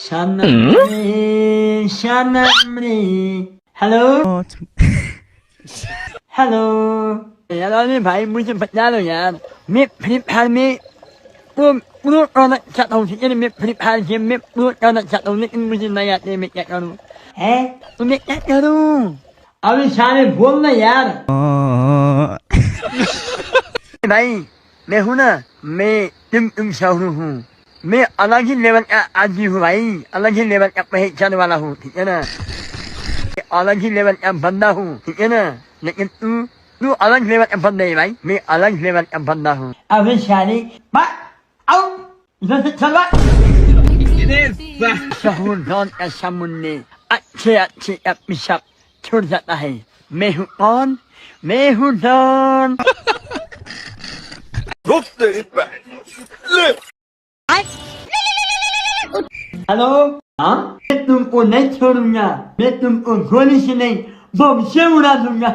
Shanamri, Shanamri. Hello? Hello. यार अरे भाई मुझे बता लो यार मैं फ्री फायर में वो अपलोड करना चाहता हूँ ठीक है मैं फ्री फायर गेम में अपलोड करना चाहता हूँ लेकिन मुझे नहीं आते मैं क्या करूँ है तो मैं क्या करूँ अभी सारे बोल ना यार भाई मैं हूँ ना मैं तुम शाहरुख हूँ मैं अलग ही लेवल का आदमी हूँ भाई अलग ही लेवल का पहचान वाला हूँ ठीक है ना अलग ही लेवल का बंदा हूँ ठीक है ना लेकिन तू अलग लेवल का बंदा है भाई मैं अलग लेवल का बंदा हूँ अबे शादी आओ इधर से चल शहूर डॉन का सामने अच्छे अच्छे एपिसोड छूट जाता है मैं हूँ कौन मैं हूँ डॉन हेलो हाँ मैं तुमको नहीं छोड़ूंगा मैं तुमको गोली से नहीं बम से उड़ा दूंगा